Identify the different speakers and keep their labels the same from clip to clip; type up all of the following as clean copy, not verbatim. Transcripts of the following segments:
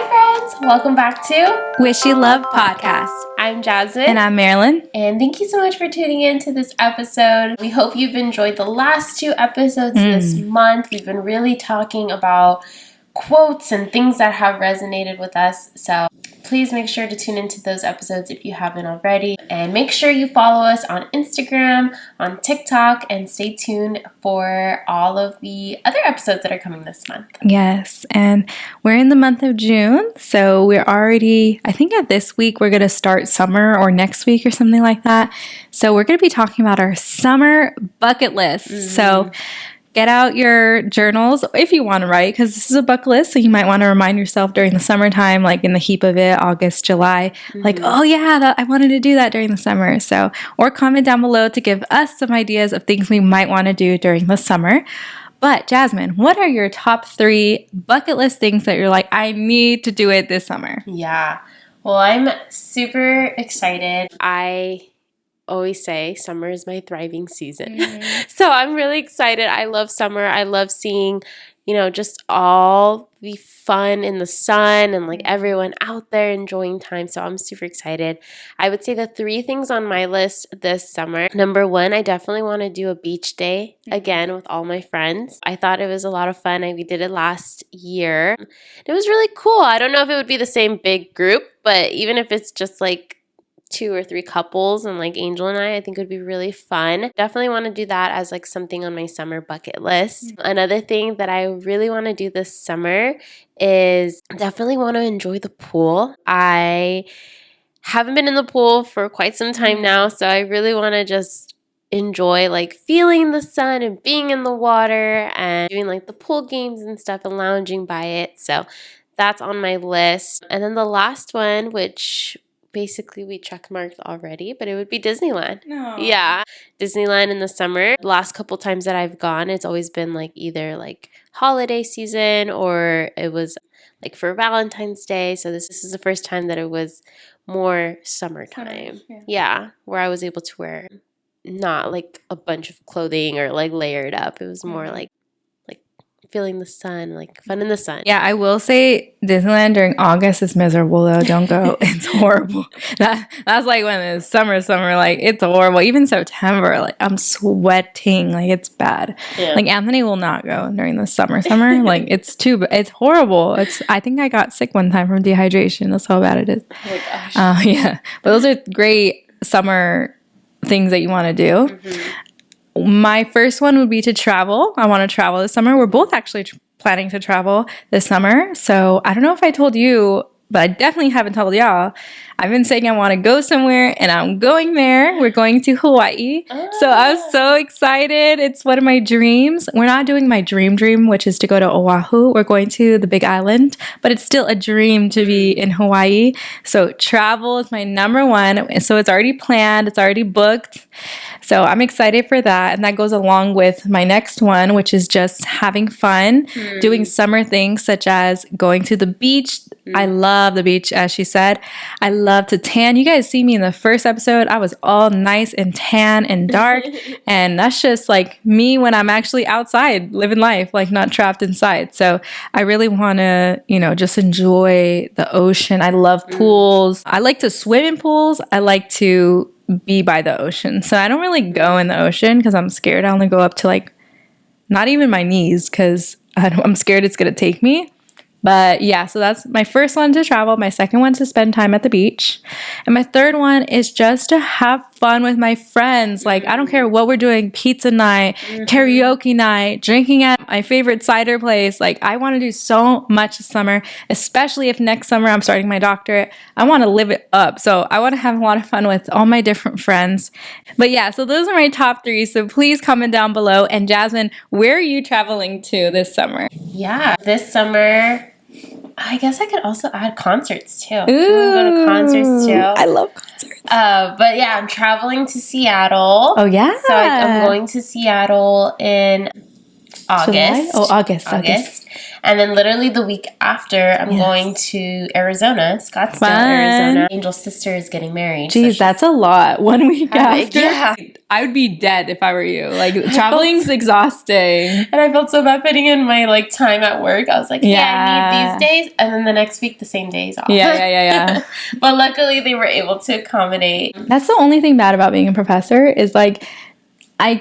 Speaker 1: friends! Welcome back to
Speaker 2: Wish You Love Podcast.
Speaker 1: I'm Jazmine.
Speaker 2: And I'm Marilyn.
Speaker 1: And thank you so much for tuning in to this episode. We hope you've enjoyed the last two episodes this month. We've been really talking about quotes and things that have resonated with us. So please make sure to tune into those episodes if you haven't already. And make sure you follow us on Instagram, on TikTok, and stay tuned for all of the other episodes that are coming this month.
Speaker 2: Yes, and we're in the month of June, so we're already, I think at this week we're going to start summer or next week or something like that. So we're going to be talking about our summer bucket list. So get out your journals if you want to write, because this is a bucket list, so you might want to remind yourself during the summertime, like in the heap of it, August, July, like, oh yeah, I wanted to do that during the summer. So, or comment down below to give us some ideas of things we might want to do during the summer. But Jazmine, what are your top 3 bucket list things that you're like, I need to do it this summer?
Speaker 1: Yeah, well, I'm super excited. I always say summer is my thriving season. So I'm really excited. I love summer. I love seeing, just all the fun in the sun and like everyone out there enjoying time. So I'm super excited. I would say the 3 things on my list this summer. Number 1, I definitely want to do a beach day again with all my friends. I thought it was a lot of fun. We did it last year. It was really cool. I don't know if it would be the same big group, but even if it's just like 2 or 3 couples and like Angel and I think it would be really fun. Definitely want to do that as like something on my summer bucket list. Another thing that I really want to do this summer is definitely want to enjoy the pool. I haven't been in the pool for quite some time now, so I really want to just enjoy like feeling the sun and being in the water and doing like the pool games and stuff and lounging by it. So that's on my list. And then the last one, which basically we checkmarked already, but it would be Disneyland.
Speaker 2: No.
Speaker 1: Yeah, Disneyland in the summer. The last couple times that I've gone, it's always been like either like holiday season or it was like for Valentine's Day. So this is the first time that it was more summertime. Yeah, where I was able to wear not like a bunch of clothing or like layered up. It was more like feeling the sun, like fun in the sun.
Speaker 2: Yeah, I will say Disneyland during August is miserable though. Don't go. It's horrible. That's like when it's summer, like it's horrible. Even September, like I'm sweating, like it's bad. Yeah. Like Anthony will not go during the summer. Like it's horrible. I think I got sick one time from dehydration. That's how bad it is. Oh my gosh. Yeah, but those are great summer things that you want to do. My first one would be to travel. I want to travel this summer. We're both actually planning to travel this summer. So I don't know if I told you, but I definitely haven't told y'all. I've been saying I want to go somewhere and I'm going there. We're going to Hawaii. So I'm so excited. It's one of my dreams. We're not doing my dream, which is to go to Oahu. We're going to the Big Island, but it's still a dream to be in Hawaii. So travel is my number 1. So it's already planned. It's already booked. So I'm excited for that. And that goes along with my next one, which is just having fun, doing summer things such as going to the beach. I love the beach, as she said. I love to tan. You guys see me in the first episode. I was all nice and tan and dark. And that's just like me when I'm actually outside living life, like not trapped inside. So I really want to, just enjoy the ocean. I love pools. I like to swim in pools. I like to be by the ocean. So I don't really go in the ocean because I'm scared. I only go up to like not even my knees because I'm scared it's going to take me. But yeah, so that's my first one, to travel. My second one, to spend time at the beach. And my third one is just to have fun with my friends. Like, I don't care what we're doing, pizza night, karaoke night, drinking at my favorite cider place. Like, I want to do so much this summer, especially if next summer I'm starting my doctorate. I want to live it up. So I want to have a lot of fun with all my different friends. But yeah, so those are my top 3. So please comment down below. And Jazmine, where are you traveling to this summer?
Speaker 1: Yeah, this summer, I guess I could also add concerts too.
Speaker 2: Ooh,
Speaker 1: I'm going to go to concerts too.
Speaker 2: I love concerts.
Speaker 1: But yeah, I'm traveling to Seattle.
Speaker 2: Oh yeah.
Speaker 1: So I'm going to Seattle in August.
Speaker 2: July? Oh, August.
Speaker 1: And then literally the week after, I'm going to Arizona, Scottsdale, Arizona. Angel's sister is getting married.
Speaker 2: Jeez, that's a lot. 1 week after.
Speaker 1: Yeah.
Speaker 2: I would be dead if I were you. Like, traveling's exhausting.
Speaker 1: And I felt so bad putting in my, like, time at work. I was like, I need these days. And then the next week, the same days off.
Speaker 2: Yeah.
Speaker 1: But luckily, they were able to accommodate.
Speaker 2: That's the only thing bad about being a professor is, like, I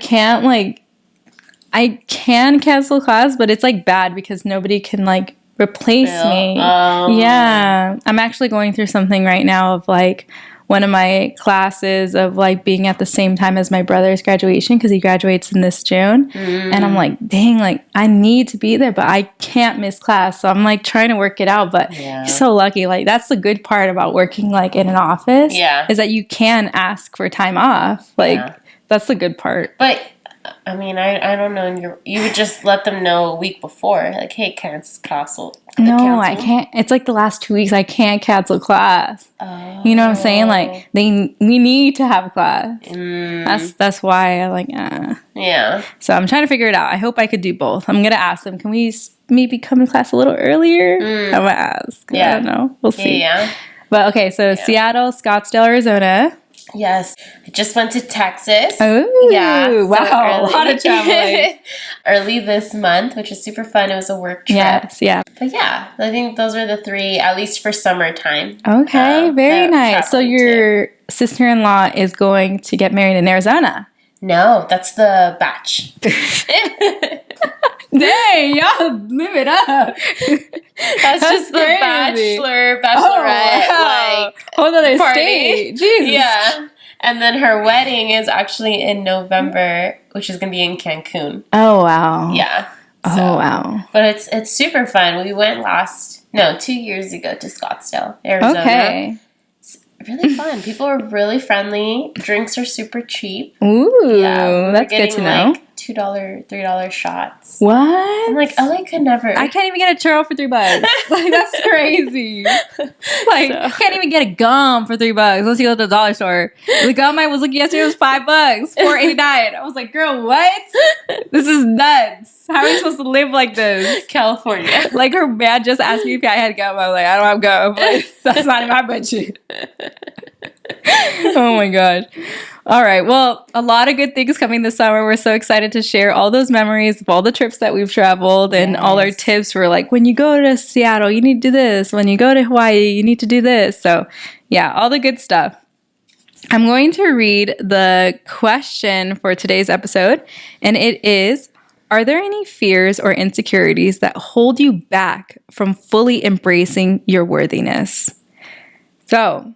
Speaker 2: can cancel class, but it's, like, bad because nobody can, like, replace me. Yeah. I'm actually going through something right now of, like, one of my classes of, like, being at the same time as my brother's graduation because he graduates in this June. And I'm like, dang, like, I need to be there, but I can't miss class. So I'm, like, trying to work it out. But you're so lucky. Like, that's the good part about working, like, in an office is that you can ask for time off. Like, that's the good part.
Speaker 1: But I mean, I don't know. You would just let them know a week before, like, hey, cancel.
Speaker 2: No, I can't. It's like the last 2 weeks. I can't cancel class. You know what I'm saying? Like, we need to have class. That's why I like.
Speaker 1: Yeah.
Speaker 2: So I'm trying to figure it out. I hope I could do both. I'm gonna ask them. Can we maybe come to class a little earlier? I'm gonna ask. I don't know. We'll see.
Speaker 1: Yeah.
Speaker 2: But okay, so Seattle, Scottsdale, Arizona.
Speaker 1: Yes. I just went to Texas.
Speaker 2: Oh,
Speaker 1: yeah.
Speaker 2: Wow. A lot of traveling.
Speaker 1: Early this month, which is super fun. It was a work trip.
Speaker 2: Yes, yeah.
Speaker 1: But yeah, I think those are the three, at least for summertime.
Speaker 2: Okay, very nice. So your sister-in-law is going to get married in Arizona.
Speaker 1: No, that's the batch.
Speaker 2: Dang, y'all live it up.
Speaker 1: That's just the bachelorette, like,
Speaker 2: whole other
Speaker 1: party.
Speaker 2: state. Jesus.
Speaker 1: Yeah. And then her wedding is actually in November, which is going to be in Cancun.
Speaker 2: Oh, wow.
Speaker 1: Yeah.
Speaker 2: Oh, wow.
Speaker 1: But it's super fun. We went 2 years ago to Scottsdale, Arizona.
Speaker 2: Okay.
Speaker 1: It's really fun. People are really friendly. Drinks are super cheap.
Speaker 2: Ooh, that's good to know.
Speaker 1: Like $2, $3 shots.
Speaker 2: What?
Speaker 1: I'm like, LA could never.
Speaker 2: I can't even get a churro for $3. Like, that's crazy. Like, can't even get a gum for $3 unless you go to the dollar store. The gum I was looking yesterday was $5, $4.89. I was like, girl, what? This is nuts. How are we supposed to live like this?
Speaker 1: California.
Speaker 2: Like, her man just asked me if I had gum. I was like, I don't have gum. But that's not in my budget. Oh my gosh. All right. Well, a lot of good things coming this summer. We're so excited to share all those memories of all the trips that we've traveled and all our tips for, like, when you go to Seattle, you need to do this. When you go to Hawaii, you need to do this. So yeah, all the good stuff. I'm going to read the question for today's episode, and it is, are there any fears or insecurities that hold you back from fully embracing your worthiness? So,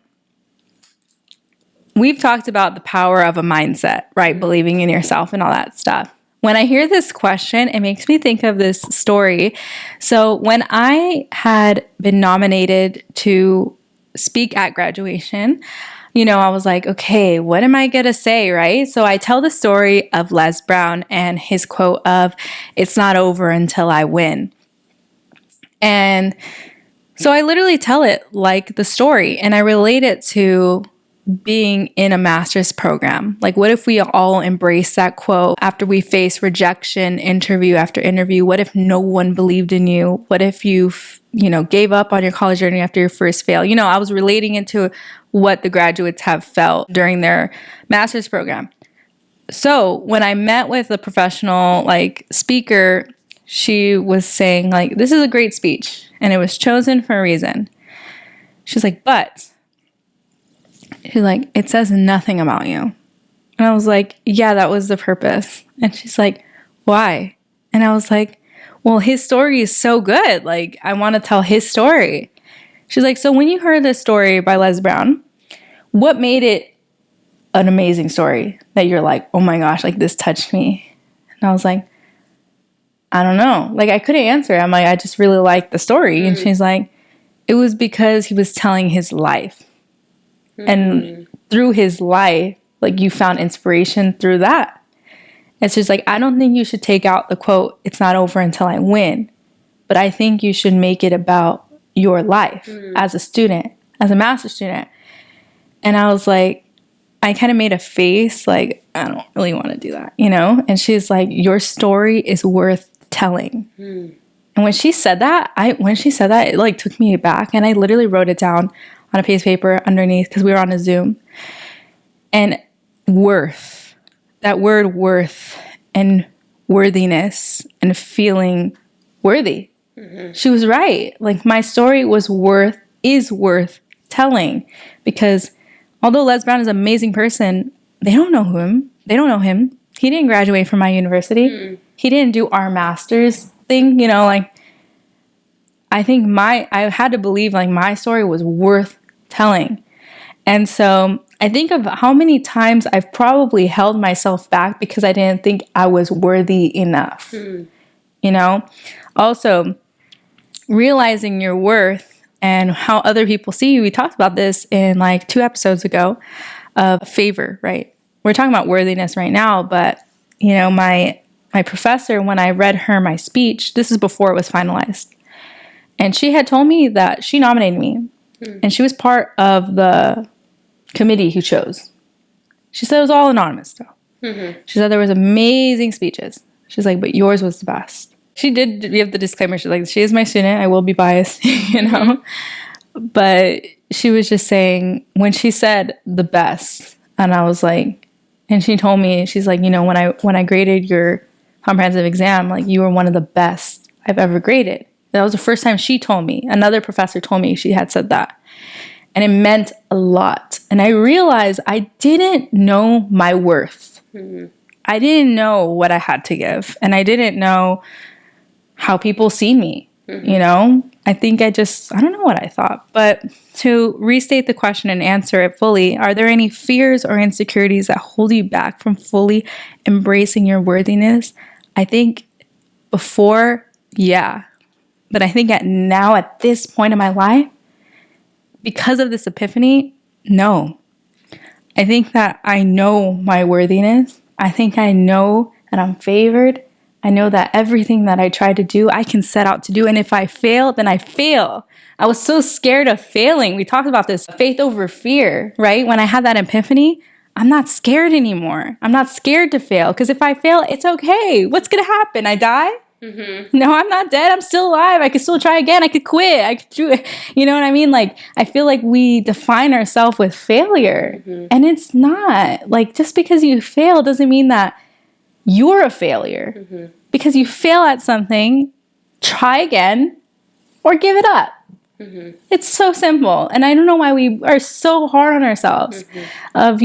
Speaker 2: we've talked about the power of a mindset, right? Believing in yourself and all that stuff. When I hear this question, it makes me think of this story. So when I had been nominated to speak at graduation, I was like, okay, what am I going to say, right? So I tell the story of Les Brown and his quote of, "It's not over until I win." And so I literally tell it like the story, and I relate it to being in a master's program. Like, what if we all embrace that quote after we face rejection, interview after interview? What if no one believed in you? What if you, gave up on your college journey after your first fail? I was relating it to what the graduates have felt during their master's program. So when I met with a professional, speaker, she was saying, this is a great speech and it was chosen for a reason. She's like, but she's like, it says nothing about you. And I was like, yeah, that was the purpose. And she's like, why? And I was like, well, his story is so good. Like, I want to tell his story. She's like, so when you heard this story by Les Brown, what made it an amazing story that you're like, oh my gosh, this touched me? And I was like, I don't know. I couldn't answer. I'm like, I just really liked the story. And she's like, it was because he was telling his life. And through his life, you found inspiration through that. It's just I don't think you should take out the quote, "It's not over until I win." But I think you should make it about your life as a student, as a master's student. And I was like, I kind of made a face I don't really want to do that, And she's like, your story is worth telling. And when she said that, it took me aback. And I literally wrote it down on a piece of paper underneath because we were on a Zoom. And worth. that word worth and worthiness and feeling worthy. She was right. Like, my story is worth telling, because although Les Brown is an amazing person, they don't know him. They don't know him. He didn't graduate from my university. He didn't do our master's thing, like, I think I had to believe like my story was worth telling. And so I think of how many times I've probably held myself back because I didn't think I was worthy enough. Also, realizing your worth and how other people see you. We talked about this in like 2 episodes ago of favor, right? We're talking about worthiness right now, but my professor, when I read her my speech, this is before it was finalized, and she had told me that she nominated me, and she was part of the committee who chose. She said it was all anonymous, though. She said there was amazing speeches. She's like, but yours was the best. She did give the disclaimer. She's like, she is my student. I will be biased, But she was just saying, when she said the best, and I was like, and she told me, she's like, when I graded your comprehensive exam, like, you were one of the best I've ever graded. That was the first time she told me. Another professor told me she had said that. And it meant a lot. And I realized I didn't know my worth. I didn't know what I had to give. And I didn't know how people see me. I think I don't know what I thought. But to restate the question and answer it fully, are there any fears or insecurities that hold you back from fully embracing your worthiness? I think before, yeah. But I think at this point in my life, because of this epiphany, no. I think that I know my worthiness. I think I know that I'm favored. I know that everything that I try to do, I can set out to do. And if I fail, then I fail. I was so scared of failing. We talked about this, faith over fear, right? When I had that epiphany, I'm not scared anymore. I'm not scared to fail, because if I fail, it's okay. What's going to happen? I die? No, I'm not dead. I'm still alive. I could still try again. I could quit. I could do it. You know what I mean? Like, I feel like we define ourselves with failure, and it's not. Like, just because you fail doesn't mean that you're a failure. Because you fail at something, try again or give it up. It's so simple. And I don't know why we are so hard on ourselves of,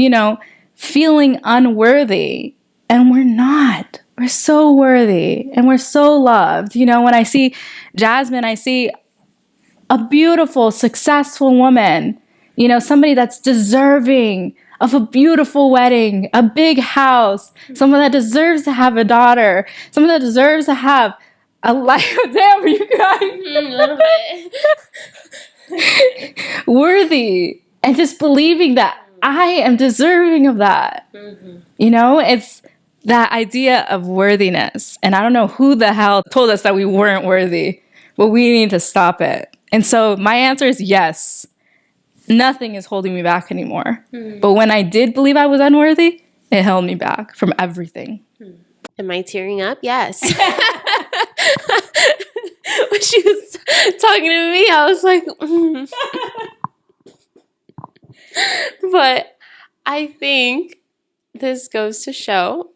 Speaker 2: feeling unworthy. And we're not. We're so worthy and we're so loved. When I see Jazmine, I see a beautiful, successful woman, somebody that's deserving of a beautiful wedding, a big house, someone that deserves to have a daughter, someone that deserves to have a life. Damn, are you crying?
Speaker 1: A little bit.
Speaker 2: Worthy. And just believing that I am deserving of that. It's that idea of worthiness. And I don't know who the hell told us that we weren't worthy, but we need to stop it. And so my answer is yes. Nothing is holding me back anymore. But when I did believe I was unworthy, it held me back from everything.
Speaker 1: Am I tearing up? Yes. When she was talking to me, I was like, But I think this goes to show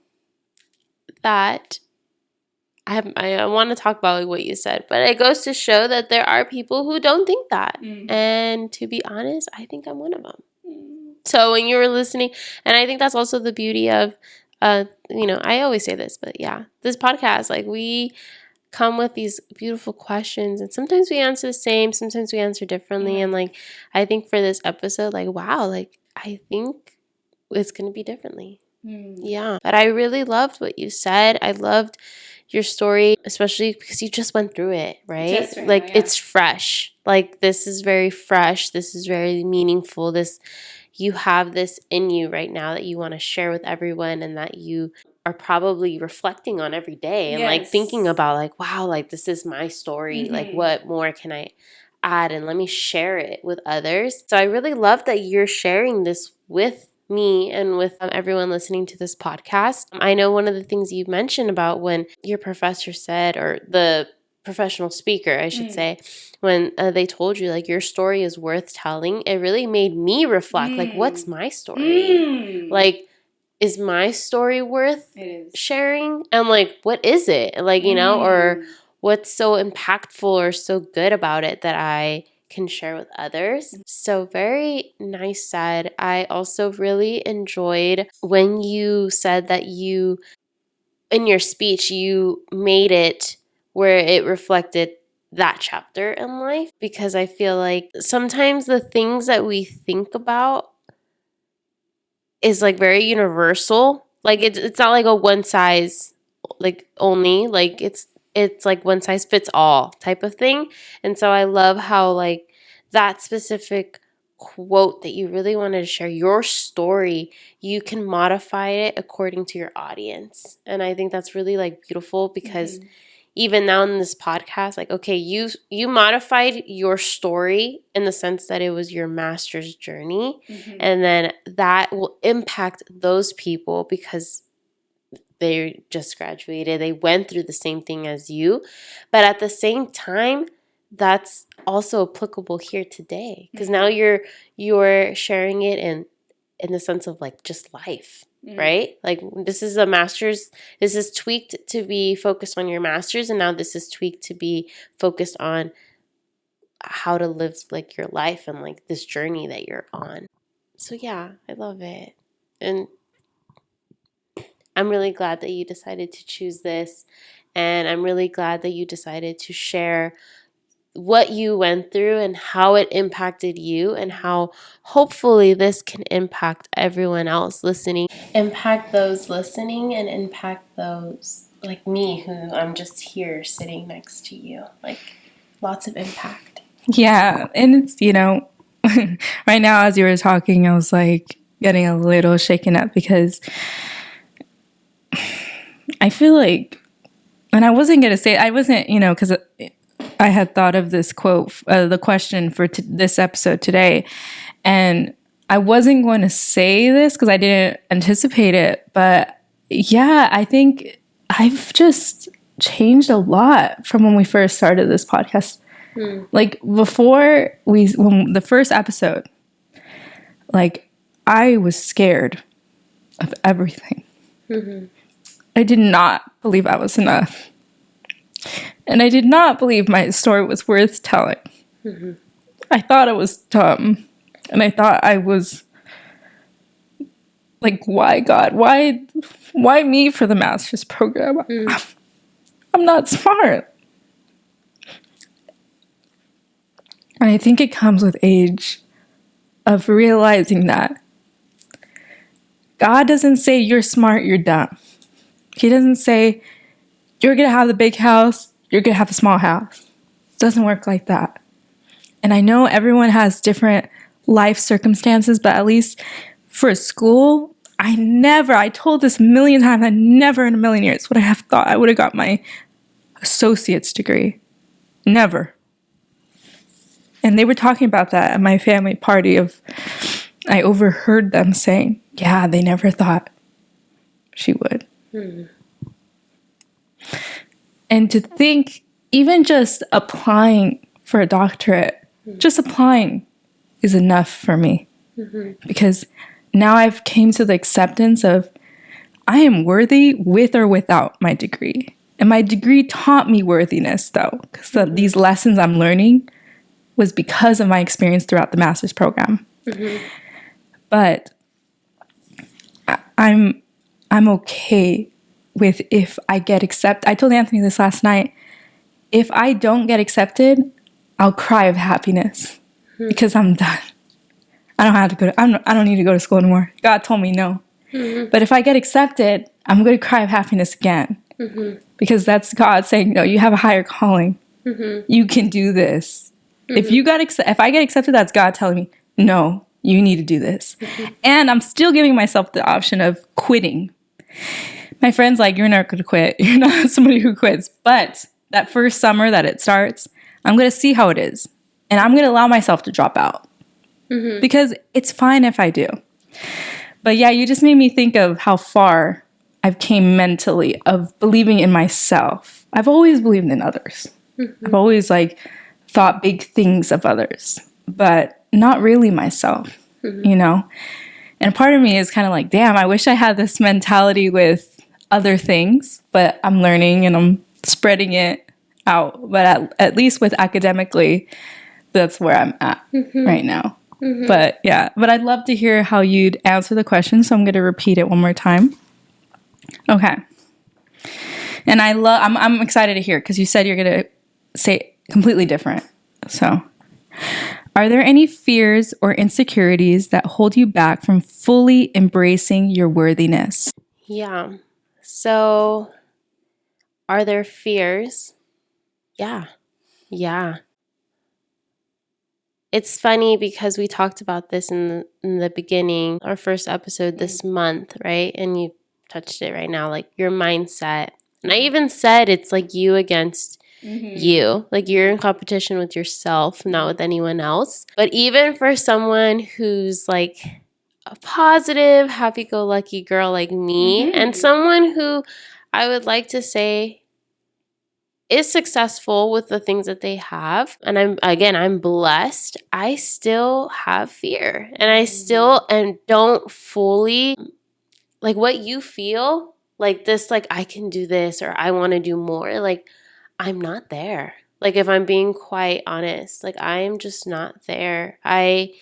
Speaker 1: that I want to talk about what you said, but it goes to show that there are people who don't think that. And to be honest, I think I'm one of them. So when you were listening, and I think that's also the beauty of, I always say this, but yeah, this podcast, like, we come with these beautiful questions, and sometimes we answer the same, sometimes we answer differently. And like, I think for this episode, like, wow, like, I think it's going to be differently. Yeah. But I really loved what you said. I loved your story, especially because you just went through it, right? It's fresh. Like, this is very fresh. This is very meaningful. You have this in you right now that you want to share with everyone, and that you are probably reflecting on every day and like thinking about, like, wow, like, this is my story. Like, what more can I add? And let me share it with others. So I really love that you're sharing this with me and with everyone listening to this podcast. I know one of the things you mentioned about when your professor said, or the professional speaker, I should say, when they told you, like, your story is worth telling, it really made me reflect, like, what's my story? Like, is my story worth sharing? And like, what is it? Like, you know, or what's so impactful or so good about it that I can share with others? So very nice said. I also really enjoyed when you said that you, in your speech, you made it where it reflected that chapter in life, because I feel like sometimes the things that we think about is like very universal. Like it's not like a one size like only, like it's like one size fits all type of thing. And so I love how like that specific quote that you really wanted to share, your story, you can modify it according to your audience. And I think that's really like beautiful, because even now in this podcast, like, okay, you modified your story in the sense that it was your master's journey, and then that will impact those people because they just graduated, they went through the same thing as you, but at the same time, that's also applicable here today, because now you're sharing it in the sense of like just life. Right? Like this is a master's, this is tweaked to be focused on your master's, and now this is tweaked to be focused on how to live like your life and like this journey that you're on. So yeah, I love it. And I'm really glad that you decided to choose this, and I'm really glad that you decided to share what you went through and how it impacted you, and how hopefully this can impact everyone else listening. Impact those listening and impact those like me, who I'm just here sitting next to you. Like lots of impact.
Speaker 2: Yeah. And it's, you know, right now as you were talking, I was like getting a little shaken up because I feel like, and I wasn't going to say, I wasn't, you know, because I had thought of this quote, the question for this episode today, and I wasn't going to say this because I didn't anticipate it, but yeah, I think I've just changed a lot from when we first started this podcast. Like before when the first episode, like I was scared of everything. I did not believe I was enough. And I did not believe my story was worth telling. I thought it was dumb. And I thought I was like, why God? Why me for the master's program? I'm not smart. And I think it comes with age of realizing that God doesn't say you're smart, you're dumb. He doesn't say you're going to have the big house, you're going to have a small house. It doesn't work like that. And I know everyone has different life circumstances, but at least for school, I told this a million times, I never in a million years would I have thought I would have got my associate's degree. Never. And they were talking about that at my family party I overheard them saying, yeah, they never thought she would. And to think, even just applying for a doctorate, just applying is enough for me. Because now I've came to the acceptance of I am worthy with or without my degree. And my degree taught me worthiness, though, because these lessons I'm learning was because of my experience throughout the master's program. But I'm okay with if I get accepted. I told Anthony this last night. If I don't get accepted, I'll cry of happiness because I'm done. I don't have to go. I don't need to go to school anymore. God told me no. But if I get accepted, I'm going to cry of happiness again because that's God saying, no, you have a higher calling. You can do this. If I get accepted, that's God telling me, no, you need to do this. And I'm still giving myself the option of quitting. My friend's like, you're not going to quit. You're not somebody who quits. But that first summer that it starts, I'm going to see how it is. And I'm going to allow myself to drop out. Because it's fine if I do. But yeah, you just made me think of how far I've came mentally of believing in myself. I've always believed in others. I've always thought big things of others, but not really myself, you know? And part of me is kind of like, damn, I wish I had this mentality with other things, but I'm learning and I'm spreading it out. But at least with academically, that's where I'm at right now. But yeah, but I'd love to hear how you'd answer the question. So I'm going to repeat it one more time. Okay. And I'm excited to hear because you said you're going to say completely different. So, are there any fears or insecurities that hold you back from fully embracing your worthiness?
Speaker 1: Yeah. So, are there fears? Yeah. Yeah. It's funny because we talked about this in the beginning, our first episode this month, right? And you touched it right now, like your mindset. And I even said it's like you against you. Like you're in competition with yourself, not with anyone else. But even for someone who's like a positive, happy-go-lucky girl like me, and someone who I would like to say is successful with the things that they have, and I'm blessed, I still have fear. And I still and don't fully like what you feel, like this, like I can do this or I want to do more. Like I'm not there. Like if I'm being quite honest, like I am just not there. I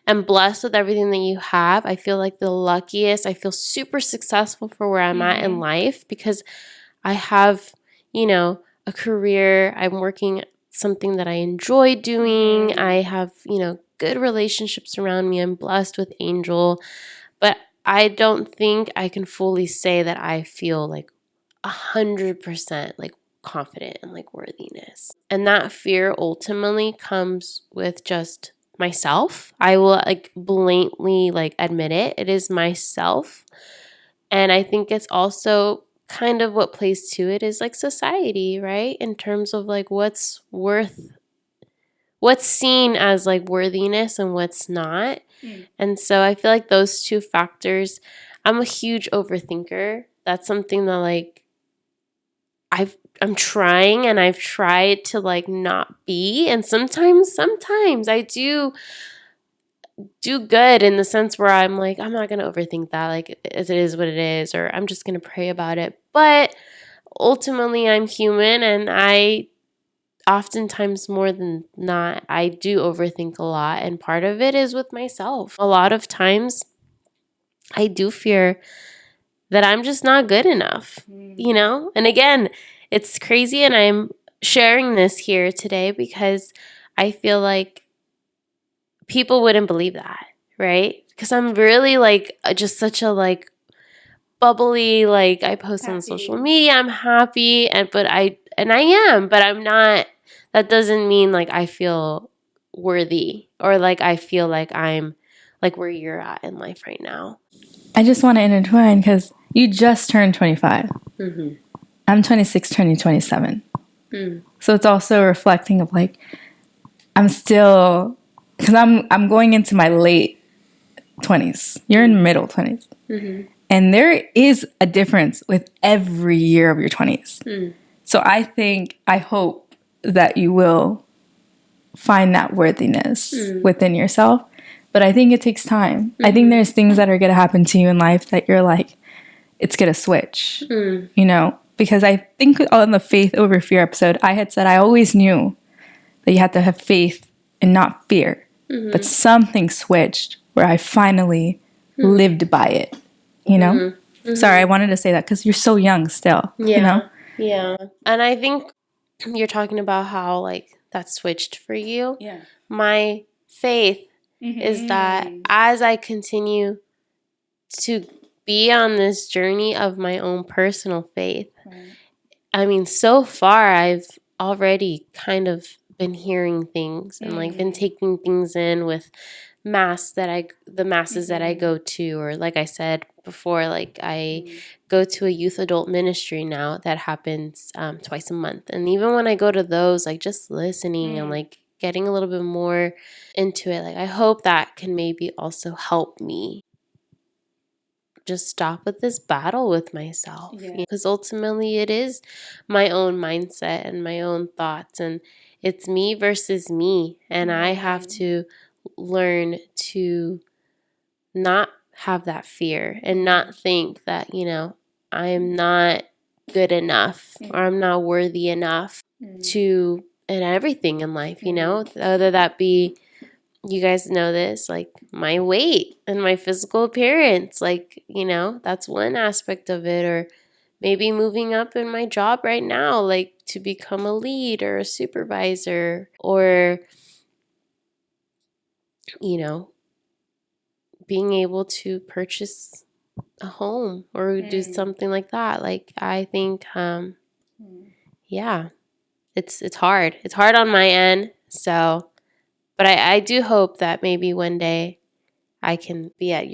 Speaker 1: am blessed with everything that you have. I feel like the luckiest. I feel super successful for where I'm at in life because I have, a career. I'm working something that I enjoy doing. I have, good relationships around me. I'm blessed with Angel. But I don't think I can fully say that I feel like 100% like confident and like worthiness. And that fear ultimately comes with just myself. I will like blatantly like admit it. It is myself. And I think it's also kind of what plays to it is like society, right? In terms of like what's seen as like worthiness and what's not. And so I feel like those two factors, I'm a huge overthinker. That's something that like I'm trying and I've tried to like not be. And sometimes I do good in the sense where I'm like, I'm not going to overthink that. Like it is what it is, or I'm just going to pray about it. But ultimately I'm human and I oftentimes more than not, I do overthink a lot. And part of it is with myself. A lot of times I do fear that I'm just not good enough, And again, it's crazy. And I'm sharing this here today because I feel like people wouldn't believe that, right? Because I'm really like just such a like bubbly, like I post on social media, I'm happy, but I am, but I'm not. That doesn't mean like I feel worthy or like I feel like I'm like where you're at in life right now.
Speaker 2: I just want to intertwine because you just turned 25. I'm 26, turning 27. So it's also reflecting of like, I'm still, because I'm going into my late 20s. You're in middle 20s. And there is a difference with every year of your 20s. So I hope that you will find that worthiness within yourself. But I think it takes time. I think there's things that are going to happen to you in life that you're like, it's going to switch, Because I think on the faith over fear episode, I had said I always knew that you have to have faith and not fear. But something switched where I finally lived by it, Sorry, I wanted to say that because you're so young still,
Speaker 1: Yeah. And I think you're talking about how like that switched for you.
Speaker 2: Yeah.
Speaker 1: My faith is that as I continue to be on this journey of my own personal faith, I mean, so far I've already kind of been hearing things and like been taking things in with the masses that I go to, or like I said before, like I go to a youth adult ministry now that happens twice a month. And even when I go to those, like just listening and like getting a little bit more into it, like I hope that can maybe also help me just stop with this battle with myself. Because ultimately it is my own mindset and my own thoughts, and it's me versus me. And I have to learn to not have that fear and not think that, you know, I'm not good enough or I'm not worthy enough to, and everything in life, you know, whether that be, you guys know this, like my weight and my physical appearance, like, you know, that's one aspect of it. Or maybe moving up in my job right now, like to become a lead or a supervisor, or, you know, being able to purchase a home or do something like that. Like, I think, yeah, it's hard. It's hard on my end. So, but I do hope that maybe one day I can be at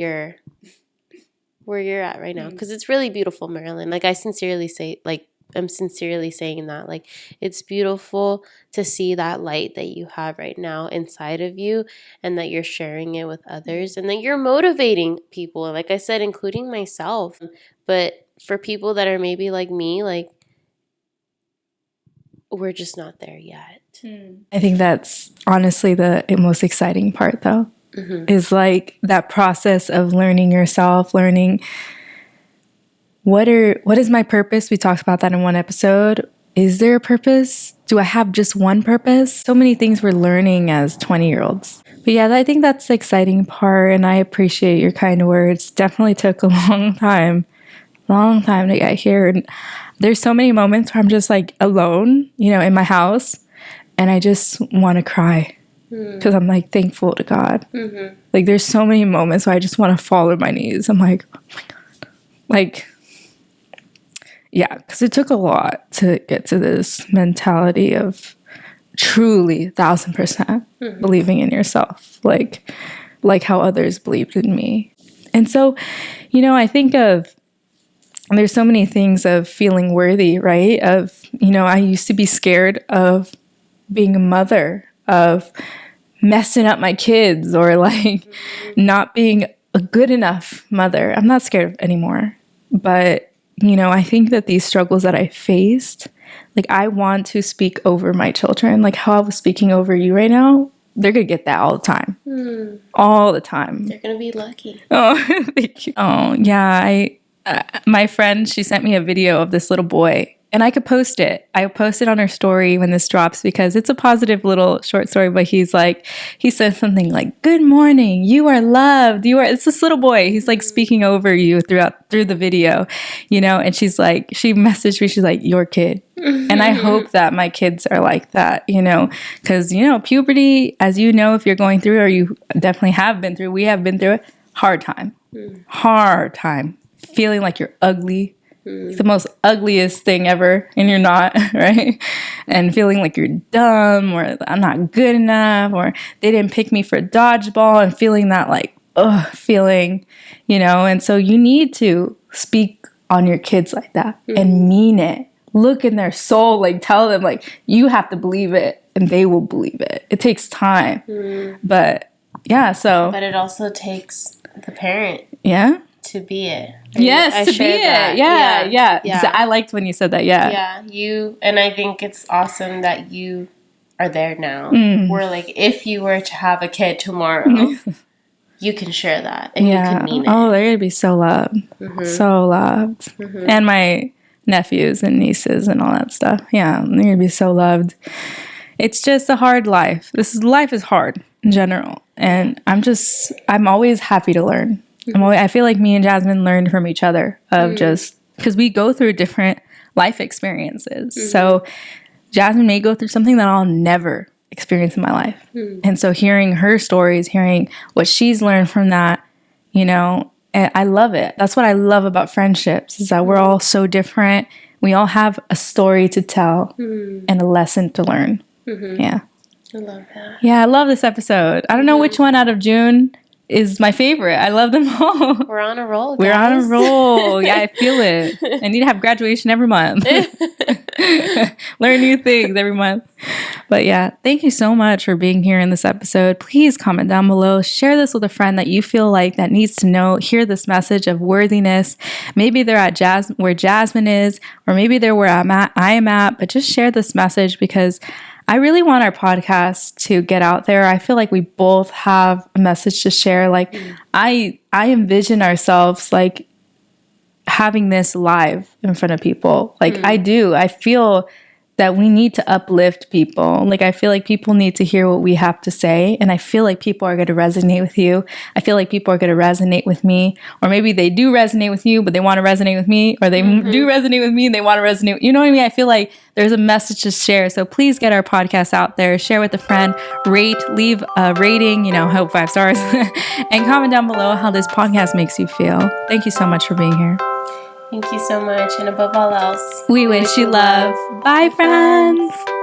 Speaker 1: where you're at right now. Because it's really beautiful, Marilyn. Like, I sincerely say, like, I'm sincerely saying that. Like, it's beautiful to see that light that you have right now inside of you, and that you're sharing it with others, and that you're motivating people. Like I said, including myself. But for people that are maybe like me, like, we're just not there yet.
Speaker 2: I think that's honestly the most exciting part, though, is like that process of learning yourself, learning what is my purpose? We talked about that in one episode. Is there a purpose? Do I have just one purpose? So many things we're learning as 20-year-olds. But yeah, I think that's the exciting part, and I appreciate your kind words. Definitely took a long time to get here. And there's so many moments where I'm just like alone, you know, in my house, and I just want to cry because I'm like thankful to God. Like, there's so many moments where I just want to fall on my knees. I'm like, oh my God. Like, yeah, because it took a lot to get to this mentality of truly 1,000% believing in yourself, like how others believed in me. And so, you know, I think of, there's so many things of feeling worthy, right? Of, you know, I used to be scared of being a mother, of messing up my kids, or like not being a good enough mother. I'm not scared anymore. But, you know, I think that these struggles that I faced, like, I want to speak over my children, like how I was speaking over you right now. They're going to get that all the time. All the time.
Speaker 1: They're going to be lucky.
Speaker 2: Oh, thank you. Oh, yeah. My friend, she sent me a video of this little boy, and I could post it. I post it on her story when this drops because it's a positive little short story. But he says something like, "Good morning, you are loved. It's this little boy. He's like speaking over you through the video, you know." And she's like, she messaged me. She's like, "Your kid." And I hope that my kids are like that, you know, because, you know, puberty, as you know, if you're going through, or you definitely have been through, we have been through it. Hard time. Feeling like you're ugly. It's the most ugliest thing ever, and you're not, right? And feeling like you're dumb, or I'm not good enough, or they didn't pick me for dodgeball, and feeling that like, feeling, you know. And so you need to speak on your kids like that and mean it. Look in their soul, like tell them like you have to believe it, and they will believe it. It takes time, but yeah. So,
Speaker 1: but it also takes the parent.
Speaker 2: Yeah.
Speaker 1: To be it.
Speaker 2: Yes, to be it. Yeah. I liked when you said that.
Speaker 1: Yeah. And I think it's awesome that you are there now. Where, like, if you were to have a kid tomorrow, you can share that and you can mean it.
Speaker 2: Oh, they're going to be so loved. So loved. And my nephews and nieces and all that stuff. Yeah, they're going to be so loved. It's just a hard life. Life is hard in general. And I'm always happy to learn. I feel like me and Jazmine learned from each other of just because we go through different life experiences. So Jazmine may go through something that I'll never experience in my life. And so hearing her stories, hearing what she's learned from that, you know, I love it. That's what I love about friendships, is that we're all so different. We all have a story to tell and a lesson to learn. Yeah.
Speaker 1: I love that.
Speaker 2: Yeah, I love this episode. I don't know which one out of June is my favorite. I love them all.
Speaker 1: We're on a roll, guys.
Speaker 2: We're on a roll. Yeah, I feel it. I need to have graduation every month. Learn new things every month. But yeah, thank you so much for being here in this episode. Please comment down below. Share this with a friend that you feel like that needs to hear this message of worthiness. Maybe they're at where Jazmine is, or maybe they're where I am at, but just share this message because I really want our podcast to get out there. I feel like we both have a message to share. Like I envision ourselves like having this live in front of people. Like I do. I feel that we need to uplift people. Like I feel like people need to hear what we have to say, and I feel like people are going to resonate with you. I feel like people are going to resonate with me, or maybe they do resonate with you, but they want to resonate with me, or they do resonate with me and they want to resonate. You know what I mean? I feel like there's a message to share. So please get our podcast out there, share with a friend, rate, leave a rating, you know, hope 5 stars, and comment down below how this podcast makes you feel. Thank you so much for being here.
Speaker 1: Thank you so much. And above all else,
Speaker 2: we wish you love. Bye, friends.